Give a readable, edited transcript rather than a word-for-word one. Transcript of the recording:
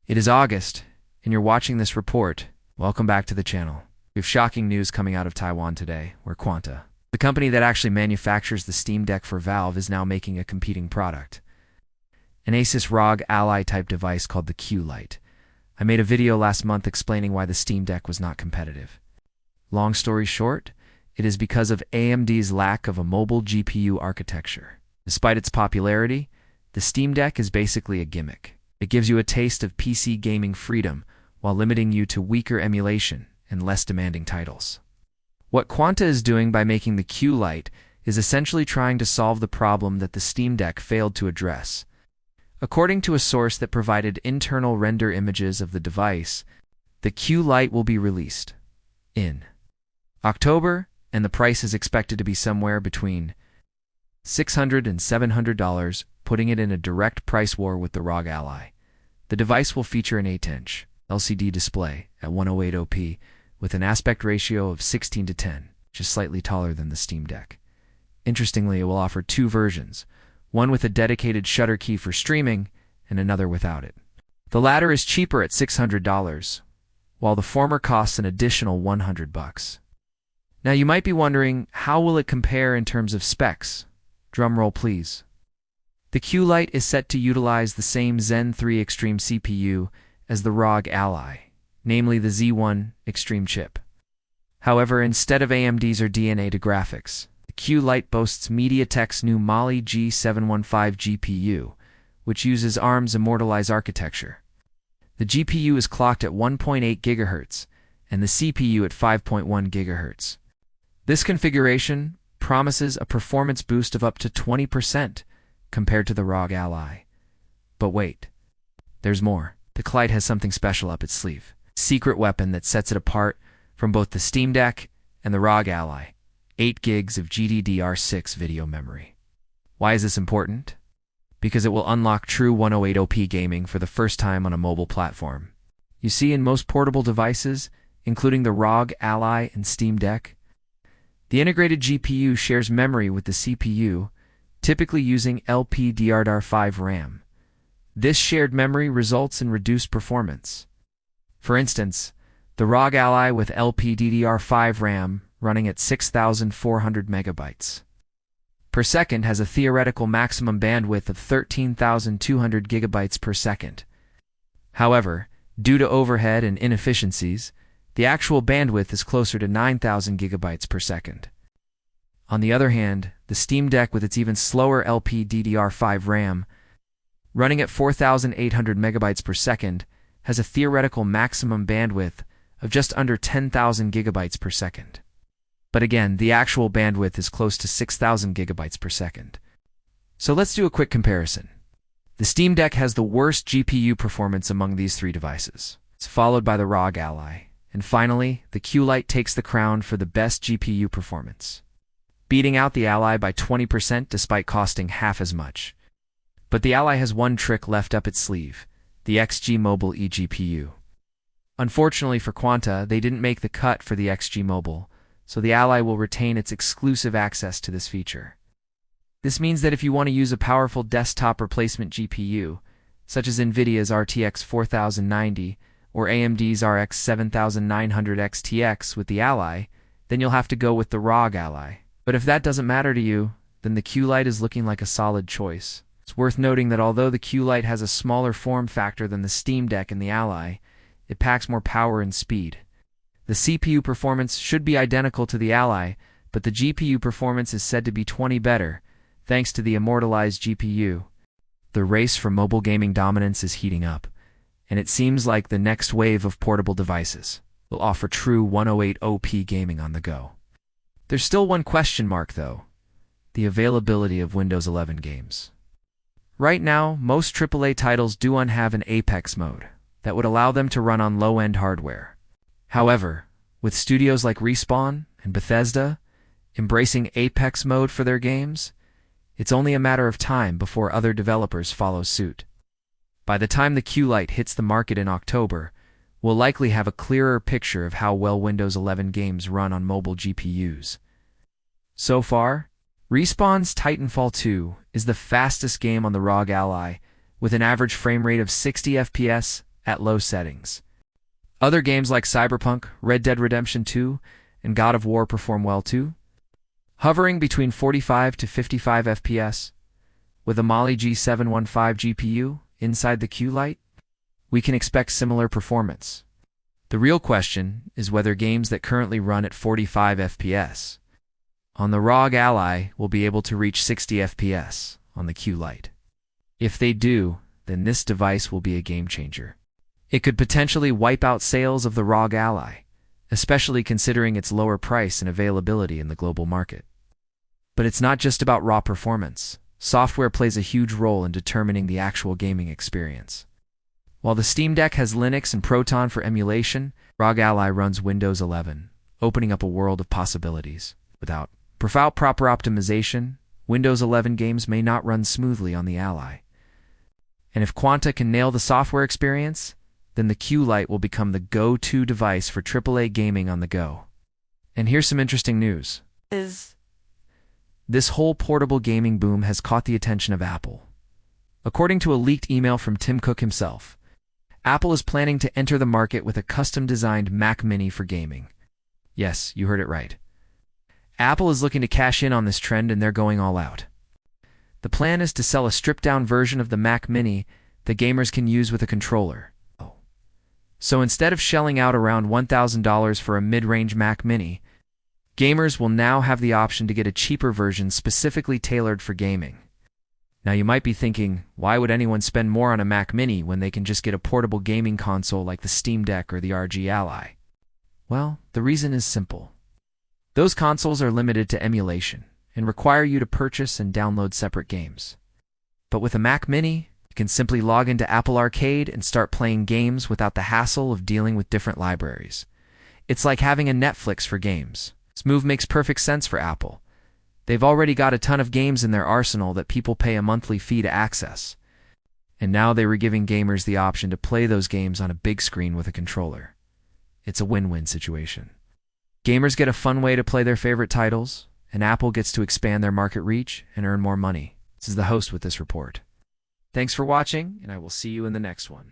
It is August, and you're watching this report. Welcome back to the channel. We have shocking news coming out of Taiwan today, where Quanta, the company that actually manufactures the Steam Deck for Valve, is now making a competing product. An ASUS ROG Ally type device called the Q Lite. I made a video last month explaining why the Steam Deck was not competitive. Long story short, it is because of AMD's lack of a mobile GPU architecture. Despite its popularity, the Steam Deck is basically a gimmick. It gives you a taste of PC gaming freedom while limiting you to weaker emulation and less demanding titles. What Quanta is doing by making the Q Lite is essentially trying to solve the problem that the Steam Deck failed to address. According to a source that provided internal render images of the device, the Q Lite will be released in October, and the price is expected to be somewhere between $600 and $700, putting it in a direct price war with the ROG Ally. The device will feature an 8-inch LCD display at 1080p with an aspect ratio of 16:10, which is slightly taller than the Steam Deck. Interestingly, it will offer two versions, one with a dedicated shutter key for streaming and another without it. The latter is cheaper at $600, while the former costs an additional $100. Now you might be wondering, how will it compare in terms of specs? Drum roll please. The Q Lite is set to utilize the same Zen 3 Extreme CPU as the ROG Ally, namely the Z1 Extreme chip. However, instead of AMD's or DNA to graphics, the Q Lite boasts MediaTek's new Mali G715 GPU, which uses ARM's Immortalize architecture. The GPU is clocked at 1.8 GHz and the CPU at 5.1 GHz. This configuration promises a performance boost of up to 20% compared to the ROG Ally. But wait, there's more. The Q Lite has something special up its sleeve. A secret weapon that sets it apart from both the Steam Deck and the ROG Ally. 8 gigs of GDDR6 video memory. Why is this important? Because it will unlock true 108op gaming for the first time on a mobile platform. You see, in most portable devices, including the ROG Ally and Steam Deck, the integrated GPU shares memory with the CPU, typically using LPDDR5 RAM. This shared memory results in reduced performance. For instance, the ROG Ally with LPDDR5 RAM running at 6,400 megabytes per second has a theoretical maximum bandwidth of 13,200 gigabytes per second. However, due to overhead and inefficiencies, the actual bandwidth is closer to 9,000 gigabytes per second. On the other hand, the Steam Deck with its even slower LPDDR5 RAM, running at 4,800 megabytes per second, has a theoretical maximum bandwidth of just under 10,000 gigabytes per second. But again, the actual bandwidth is close to 6,000 gigabytes per second. So let's do a quick comparison. The Steam Deck has the worst GPU performance among these three devices. It's followed by the ROG Ally. And finally, the Q Lite takes the crown for the best GPU performance, beating out the Ally by 20% despite costing half as much. But the Ally has one trick left up its sleeve, the XG Mobile eGPU. Unfortunately for Quanta, they didn't make the cut for the XG Mobile, so the Ally will retain its exclusive access to this feature. This means that if you want to use a powerful desktop replacement GPU, such as NVIDIA's RTX 4090 or AMD's RX 7900 XTX with the Ally, then you'll have to go with the ROG Ally. But if that doesn't matter to you, then the Q Lite is looking like a solid choice. It's worth noting that although the Q Lite has a smaller form factor than the Steam Deck and the Ally, it packs more power and speed. The CPU performance should be identical to the Ally, but the GPU performance is said to be 20 better, thanks to the immortalized GPU. The race for mobile gaming dominance is heating up, and it seems like the next wave of portable devices will offer true 108op gaming on the go. There's still one question mark though, the availability of Windows 11 games. Right now, most AAA titles do have an Apex mode that would allow them to run on low-end hardware. However, with studios like Respawn and Bethesda embracing Apex mode for their games, it's only a matter of time before other developers follow suit. By the time the Q Lite hits the market in October, we'll likely have a clearer picture of how well Windows 11 games run on mobile GPUs. So far, Respawn's Titanfall 2 is the fastest game on the ROG Ally, with an average frame rate of 60 FPS at low settings. Other games like Cyberpunk, Red Dead Redemption 2, and God of War perform well too, hovering between 45 to 55 FPS. With a Mali G715 GPU inside the Q Lite, we can expect similar performance. The real question is whether games that currently run at 45 FPS on the ROG Ally will be able to reach 60 FPS on the Q Lite. If they do, then this device will be a game changer. It could potentially wipe out sales of the ROG Ally, especially considering its lower price and availability in the global market. But it's not just about raw performance. Software plays a huge role in determining the actual gaming experience. While the Steam Deck has Linux and Proton for emulation, ROG Ally runs Windows 11, opening up a world of possibilities. Without proper optimization, Windows 11 games may not run smoothly on the Ally. And if Quanta can nail the software experience, then the Q Lite will become the go-to device for AAA gaming on the go. And here's some interesting news. This whole portable gaming boom has caught the attention of Apple. According to a leaked email from Tim Cook himself, Apple is planning to enter the market with a custom-designed Mac Mini for gaming. Yes, you heard it right. Apple is looking to cash in on this trend, and they're going all out. The plan is to sell a stripped-down version of the Mac Mini that gamers can use with a controller. So instead of shelling out around $1,000 for a mid-range Mac Mini, gamers will now have the option to get a cheaper version specifically tailored for gaming. Now you might be thinking, why would anyone spend more on a Mac Mini when they can just get a portable gaming console like the Steam Deck or the ROG Ally? Well, the reason is simple. Those consoles are limited to emulation and require you to purchase and download separate games. But with a Mac Mini, you can simply log into Apple Arcade and start playing games without the hassle of dealing with different libraries. It's like having a Netflix for games. This move makes perfect sense for Apple. They've already got a ton of games in their arsenal that people pay a monthly fee to access. And now they were giving gamers the option to play those games on a big screen with a controller. It's a win-win situation. Gamers get a fun way to play their favorite titles, and Apple gets to expand their market reach and earn more money. This is the host with this report. Thanks for watching, and I will see you in the next one.